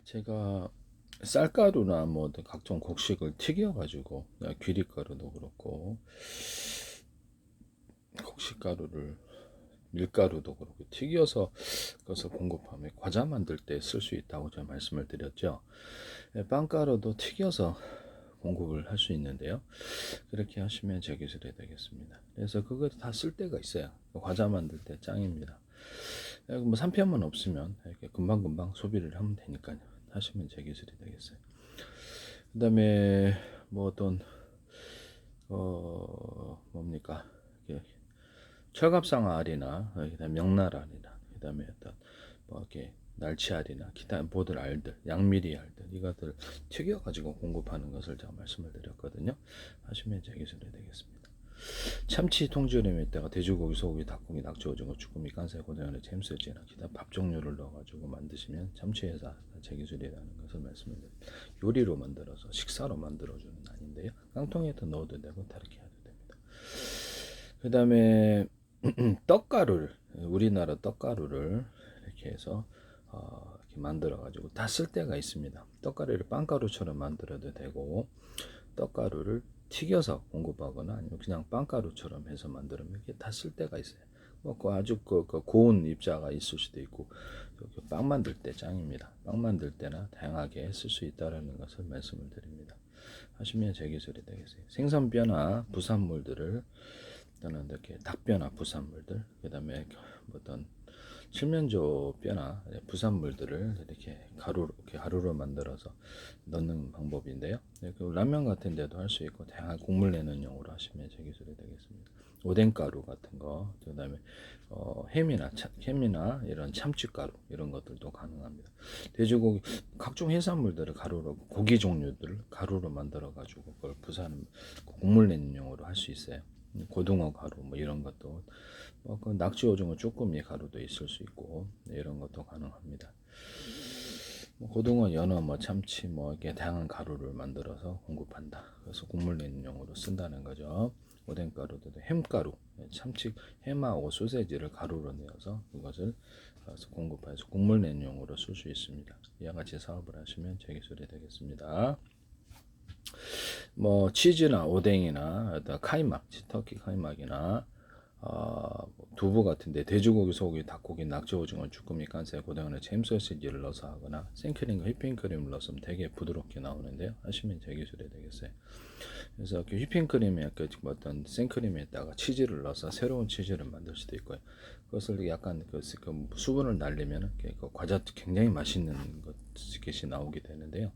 제가 쌀가루나 뭐 각종 곡식을 튀겨가지고 귀리가루도 그렇고 곡식가루를 밀가루도 그렇고 튀겨서 그것을 공급하면 과자 만들 때 쓸 수 있다고 제가 말씀을 드렸죠. 빵가루도 튀겨서 공급을 할 수 있는데요. 그렇게 하시면 제 기술이 되겠습니다. 그래서 그거 다 쓸 때가 있어요. 과자 만들 때 짱입니다. 뭐 산편만 없으면 이렇게 금방금방 소비를 하면 되니까요. 하시면 제 기술이 되겠어요. 그 다음에 뭐 어떤 뭡니까 철갑상 알이나 그다음 명날 알이나 그다음에 어떤 뭐 이렇게 날치 알이나 기타 모든 알들 양미리 알들 이것들 튀겨 가지고 공급하는 것을 제가 말씀을 드렸거든요. 하시면 제 기술이 되겠습니다. 참치 통조림에다가 돼지고기, 소고기, 닭고기, 낙지, 오징어, 쭈꾸미, 깐살, 고등어를 잼소지나 기타 밥 종류를 넣어가지고 만드시면 참치회사 제 기술이라는 것을 말씀을 드립니다. 요리로 만들어서 식사로 만들어주는 아닌데요. 깡통에다 넣어도 되고 다르게 해도 됩니다. 그 다음에 떡가루를 우리나라 떡가루를 이렇게 해서 이렇게 만들어 가지고 다 쓸 때가 있습니다. 떡가루를 빵가루처럼 만들어도 되고 떡가루를 튀겨서 공급하거나 아니면 그냥 빵가루처럼 해서 만들면 이게 다 쓸 때가 있어요. 뭐 아주 고운 입자가 있을 수도 있고 빵 만들 때 짱입니다. 빵 만들 때나 다양하게 쓸 수 있다는 것을 말씀을 드립니다. 하시면 제 기술이 되겠어요. 생선뼈나 부산물들을 또는 이렇게 닭뼈나 부산물들, 그 다음에 어떤 칠면조 뼈나 부산물들을 이렇게 가루로 만들어서 넣는 방법인데요. 그 라면 같은 데도 할 수 있고 다양한 국물 내는 용으로 하시면 제 기술이 되겠습니다. 오뎅가루 같은 거, 그 다음에 햄이나 이런 참치가루 이런 것들도 가능합니다. 돼지고기 각종 해산물들을 가루로 고기 종류들을 가루로 만들어 가지고 그걸 부산 국물 내는 용으로 할 수 있어요. 고등어 가루 뭐 이런 것도 그 낙지 오징어 쭈꾸미 가루도 있을 수 있고 이런 것도 가능합니다. 뭐 고등어, 연어, 뭐 참치 뭐 이렇게 다양한 가루를 만들어서 공급한다. 그래서 국물 내는 용으로 쓴다는 거죠. 오뎅가루도 햄가루, 참치 햄하고 소세지를 가루로 내어서 그것을 공급해서 국물 내는 용으로 쓸 수 있습니다. 이와 같이 사업을 하시면 제 기술이 되겠습니다. 뭐 치즈나 오뎅이나 카이막, 터키 카이막이나 두부 같은데 돼지고기, 소고기, 닭고기, 낙지, 오징어, 쭈꾸미, 깐새, 고등어나 잼 소시지를 넣어서 하거나 생크림과 휘핑크림을 넣으면 되게 부드럽게 나오는데요. 하시면 제 기술이 되겠어요. 그래서 그 휘핑크림에 어떤 생크림에다가 치즈를 넣어서 새로운 치즈를 만들 수도 있고요. 그것을 약간 그 수분을 날리면 그 과자 굉장히 맛있는 것이 나오게 되는데요.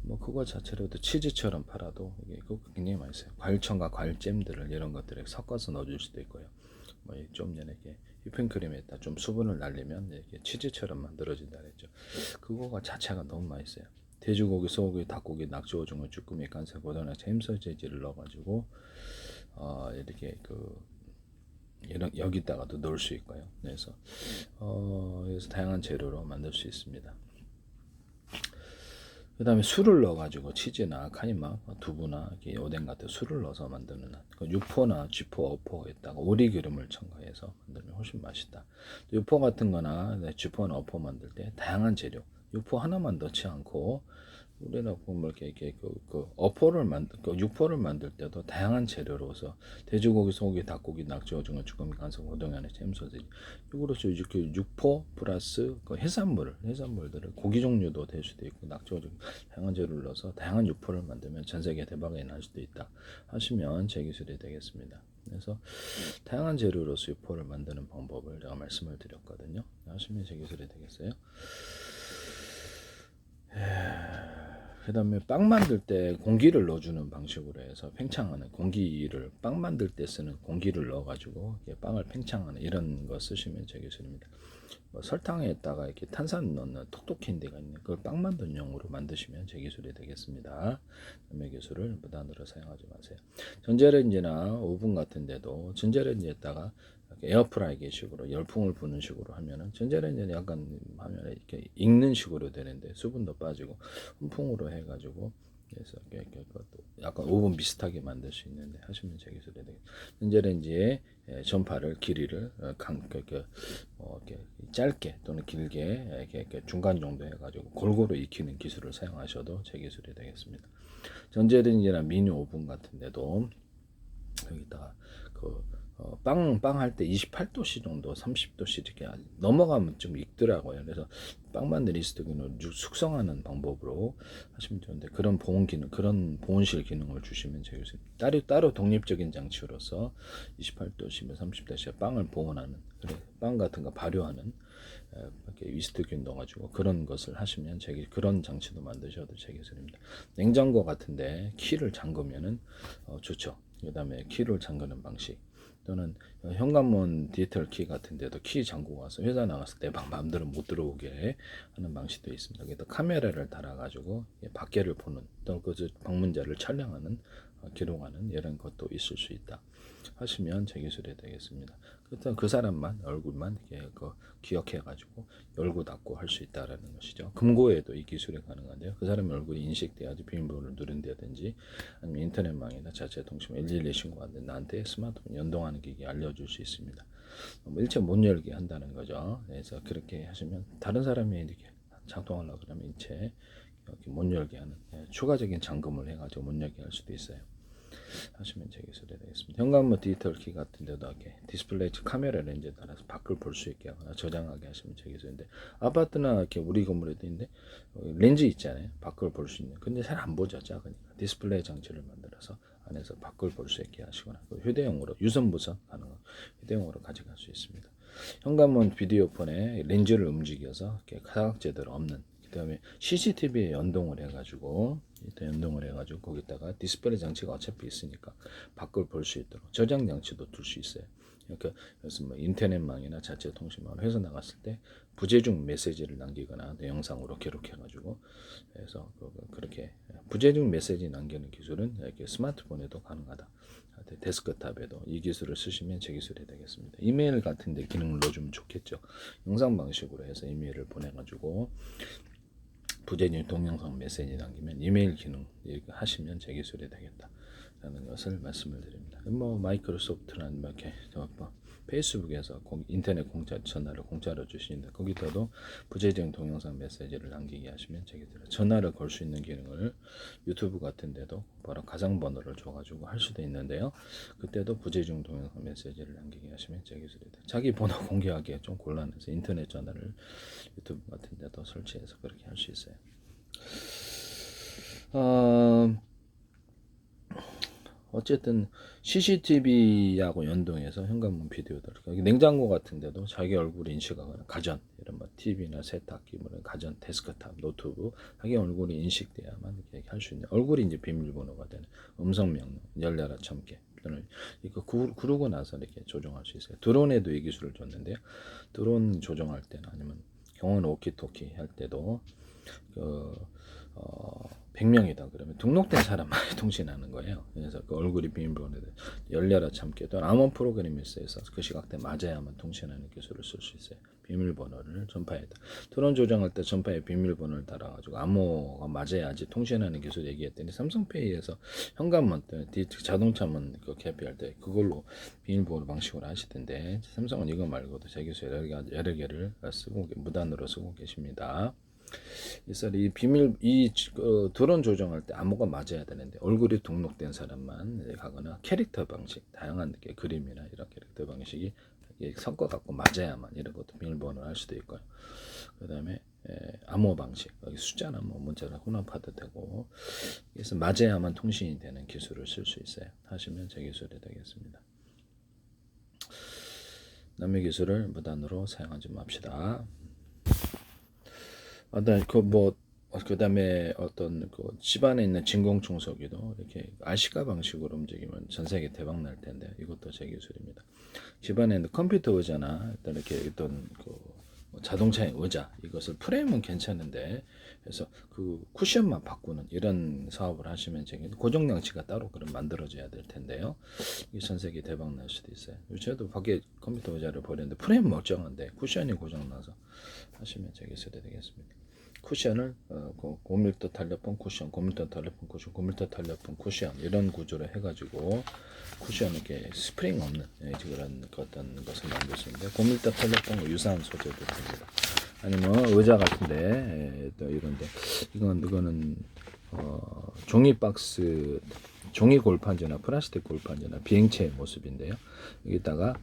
뭐 그거 자체로도 치즈처럼 팔아도 이게 굉장히 맛있어요. 과일청과 과일잼들을 이런 것들을 섞어서 넣어줄 수도 있고요. 뭐 좀 전에 이렇게 휘핑크림에다 좀 수분을 날리면 이렇게 치즈처럼 만들어진다 그랬죠. 그거가 자체가 너무 맛있어요. 돼지고기, 소고기, 닭고기, 낙지, 오징어, 쭈꾸미, 깐새, 고등어, 잼 소시지를 넣어가지고 이렇게 이런 여기다가도 넣을 수 있고요. 그래서 다양한 재료로 만들 수 있습니다. 그 다음에 술을 넣어가지고 치즈나 카이막, 두부나 오뎅 같은 술을 넣어서 만드는 육포나 쥐포, 어포에다가 오리기름을 첨가해서 만들면 훨씬 맛있다. 육포 같은 거나 쥐포나 어포 만들 때 다양한 재료, 육포 하나만 넣지 않고 우리나라 보면 이렇게 육포를 만들 때도 다양한 재료로서 돼지고기, 소고기, 닭고기, 낙지, 오징어, 쭈꾸미, 간석, 고등어나 잼소세지 이거로서 이렇게 육포 플러스 해산물들을 고기 종류도 될 수도 있고 낙지, 오징어 다양한 재료를 넣어서 다양한 육포를 만들면 전 세계 대박이 날 수도 있다 하시면 제 기술이 되겠습니다. 그래서 다양한 재료로서 육포를 만드는 방법을 제가 말씀을 드렸거든요. 하시면 제 기술이 되겠어요. 그 다음에 빵 만들 때 공기를 넣어주는 방식으로 해서 팽창하는 공기를 빵 만들 때 쓰는 공기를 넣어가지고 빵을 팽창하는 이런 거 쓰시면 제 기술입니다. 뭐 설탕에다가 이렇게 탄산 넣는 톡톡캔디가 있는 그걸 빵 만드는 용으로 만드시면 제 기술이 되겠습니다. 남의 기술을 무단으로 사용하지 마세요. 전자레인지나 오븐 같은 데도 전자레인지에다가 에어프라이기 식으로 열풍을 부는 식으로 하면은 전자레인지는 약간 하면 이렇게 익는 식으로 되는데 수분도 빠지고 훈풍으로 해가지고 그래서 그것도 약간 오븐 비슷하게 만들 수 있는데 하시면 제 기술이 되겠습니다. 전자레인지에 전파를 길이를 이렇게 짧게 또는 길게 이렇게 중간 정도 해가지고 골고루 익히는 기술을 사용하셔도 제 기술이 되겠습니다. 전자레인지나 미니 오븐 같은데도 여기다가 빵 할 때 28도씨 정도, 30도씨 이렇게 넘어가면 좀 익더라고요. 그래서 빵 만든 이스트균을 숙성하는 방법으로 하시면 좋은데 그런 보온 기능, 그런 보온실 기능을 주시면 되겠습니다. 따로 독립적인 장치로서 28도씨, 30도씨 빵을 보온하는, 그래 빵 같은 거 발효하는 이렇게 이스트균 넣어가지고 그런 것을 하시면 그런 장치도 만드셔도 제 기술입니다. 냉장고 같은데 키를 잠그면은 좋죠. 그 다음에 키를 잠그는 방식 또는 현관문 디지털 키 같은데도 키 잠그고 와서 회사 나갔을 때 마음대로 못 들어오게 하는 방식도 있습니다. 그래서 카메라를 달아가지고 밖에를 보는 또는 그 방문자를 촬영하는 기록하는 이런 것도 있을 수 있다 하시면 제 기술이 되겠습니다. 그렇다면 그 사람만 얼굴만 이렇게 기억해가지고 열고 닫고 할 수 있다라는 것이죠. 금고에도 이 기술이 가능한데요. 그 사람의 얼굴이 인식돼야지 비밀번호를 누른다든지 아니면 인터넷망이나 자체 통신 112 신고하는데 나한테 스마트폰 연동하는 기기 알려줄 수 있습니다. 일체 못 열게 한다는 거죠. 그래서 그렇게 하시면 다른 사람이 이렇게 작동하려고 그러면 일체 이렇게 못 열게 하는 추가적인 잠금을 해가지고 못 열게 할 수도 있어요. 하시면 제 기술이 되겠습니다. 현관문 디지털 키 같은 데도 이렇게 디스플레이 카메라 렌즈에 따라서 밖을 볼 수 있게 하거나 저장하게 하시면 제 기술인데 아파트나 이렇게 우리 건물에도 있는데 렌즈 있잖아요. 밖을 볼 수 있는. 근데 잘 안 보죠. 작으니까. 디스플레이 장치를 만들어서 안에서 밖을 볼 수 있게 하시거나 휴대용으로 유선 무선 가능한 휴대용으로 가져갈 수 있습니다. 현관문 비디오폰에 렌즈를 움직여서 이렇게 사각제대로 없는 그다음에 CCTV에 연동을 해가지고 거기다가 디스플레이 장치가 어차피 있으니까 밖을 볼 수 있도록 저장 장치도 둘 수 있어요. 그러니까 그래서 뭐 인터넷망이나 자체 통신망으로 해서 나갔을 때 부재중 메시지를 남기거나 영상으로 기록해가지고 해서 그렇게 부재중 메시지 남기는 기술은 이렇게 스마트폰에도 가능하다. 데스크탑에도 이 기술을 쓰시면 제 기술이 되겠습니다. 이메일 같은 데 기능을 넣어주면 좋겠죠. 영상 방식으로 해서 이메일을 보내가지고 부재중 동영상 메시지 남기면 이메일 기능 하시면 제 기술이 되겠다라는 것을 말씀을 드립니다. 뭐 마이크로소프트나 이렇게 페이스북에서 인터넷 공짜 전화를 공짜로 주시는데 거기다도 부재중 동영상 메시지를 남기게 하시면 제 기술 전화를 걸 수 있는 기능을 유튜브 같은 데도 바로 가상번호를 줘가지고 할 수도 있는데요. 그때도 부재중 동영상 메시지를 남기게 하시면 제 기술이 돼요. 자기 번호 공개하기가 좀 곤란해서 인터넷 전화를 유튜브 같은 데도 설치해서 그렇게 할 수 있어요. 어쨌든 CCTV하고 연동해서 현관문 비디오들 여기 냉장고 같은데도 자기 얼굴 인식하거나 가전 이런 뭐 TV나 세탁기 뭐 가전 데스크탑 노트북 자기 얼굴이 인식돼야만 이렇게 할 수 있는 얼굴이 이제 비밀번호가 되는 음성 명령 열려라 참깨 또는 이거 구르고 나서 이렇게 조정할 수 있어요. 드론에도 이 기술을 줬는데요. 드론 조정할 때는 아니면 경원 오키토키 할 때도 100명이다 그러면 등록된 사람만 통신하는 거예요. 그래서 그 얼굴이 비밀번호에 열려라 참깨 또는 암호 프로그램이 있어서 그 시각대 맞아야만 통신하는 기술을 쓸 수 있어요. 비밀번호를 전파에다 드론 조정할 때 전파에 비밀번호를 달아가지고 암호가 맞아야지 통신하는 기술 얘기했더니 삼성페이에서 현관문 자동차문 그 개폐할 때 그걸로 비밀번호 방식으로 하시던데 삼성은 이거 말고도 제 기술 여러 개를 쓰고 무단으로 쓰고 계십니다. 그래서 이 드론 조정할 때 암호가 맞아야 되는데 얼굴이 등록된 사람만 가거나 캐릭터 방식 다양한 그림이나 이런 캐릭터 방식이 섞어 갖고 맞아야만 이런 것도 비밀번호를 할 수도 있고요. 그 다음에 암호 방식 여기 숫자나 뭐 문자나 혼합화도 되고 그래서 맞아야만 통신이 되는 기술을 쓸 수 있어요. 하시면 제 기술이 되겠습니다. 남의 기술을 무단으로 사용하지 맙시다. 그다음에 어떤 그 집안에 있는 진공 청소기도 이렇게 RC가 방식으로 움직이면 전 세계 대박 날 텐데 이것도 제 기술입니다. 집안에 있는 컴퓨터 의자나 이렇게 어떤 자동차의 의자 이것을 프레임은 괜찮은데 그래서 그 쿠션만 바꾸는 이런 사업을 하시면 고정 장치가 따로 그럼 만들어져야 될 텐데요. 이 전 세계 대박 날 수도 있어요. 저도 밖에 컴퓨터 의자를 버렸는데 프레임 멀쩡한데 쿠션이 고장 나서 하시면 제 기술이 되겠습니다. 쿠션을 고밀도 탄력봉 쿠션, 고밀도 탄력봉 쿠션, 고밀도 탄력봉 쿠션 이런 구조로 해가지고 쿠션 이렇게 스프링 없는 그런 어떤 것을 만들 수 있는데 고밀도 탄력봉과 유사한 소재도 됩니다. 아니면 의자 같은데 또 이런데 이거는 종이 박스, 종이 골판지나 플라스틱 골판지나 비행체의 모습인데요. 여기다가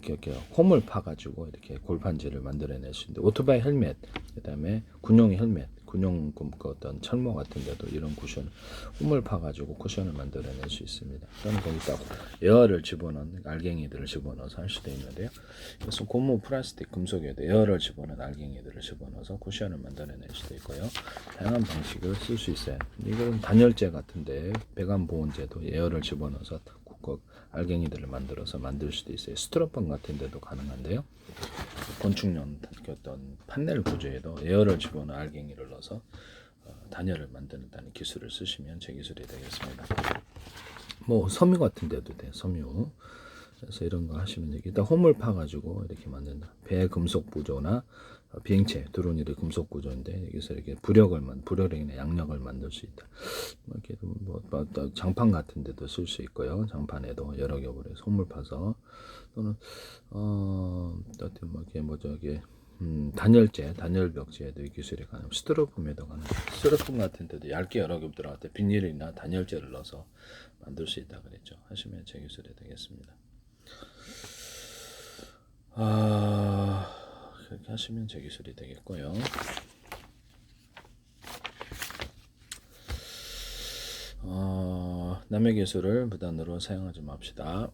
이렇게 홈을 파가지고 이렇게 골판지를 만들어낼 수 있는데 오토바이 헬멧, 그다음에 군용 헬멧, 군용 어떤 철모 같은데도 이런 쿠션 홈을 파가지고 쿠션을 만들어낼 수 있습니다. 또는 거기다 에어를 집어넣는 알갱이들을 집어넣어서 할 수도 있는데요. 그래서 고무 플라스틱 금속에도 에어를 집어넣은 알갱이들을 집어넣어서 쿠션을 만들어낼 수도 있고요. 다양한 방식을 쓸 수 있어요. 이건 단열재 같은데 배관 보온재도 에어를 집어넣어서 알갱이들을 만들어서 만들 수도 있어요. 스티로폼 같은 데도 가능한데요. 건축용 어떤 판넬 구조에도 에어를 집어넣은 알갱이를 넣어서 단열을 만드는 기술을 쓰시면 제 기술이 되겠습니다. 뭐 섬유 같은 데도 돼요. 섬유. 그래서 이런 거 하시면 일단 홈을 파가지고 이렇게 만든다. 배 금속 구조나 비행체 드론이 금속 구조인데 여기서 이렇게 부력이나 양력을 만들 수 있다. 이렇게 뭐 장판 같은 데도 쓸 수 있고요. 장판에도 여러 겹으로 해서 홈을 파서 또는 단열재, 단열벽지에도 이 기술이 가능. 스티로폼에도 가능. 스티로폼 같은 데도 얇게 여러 겹 들어갈 때 비닐이나 단열재를 넣어서 만들 수 있다 그랬죠. 하시면 제 기술이 되겠습니다. 그렇게 하시면 제 기술이 되겠고요. 남의 기술을 무단으로 사용하지 맙시다.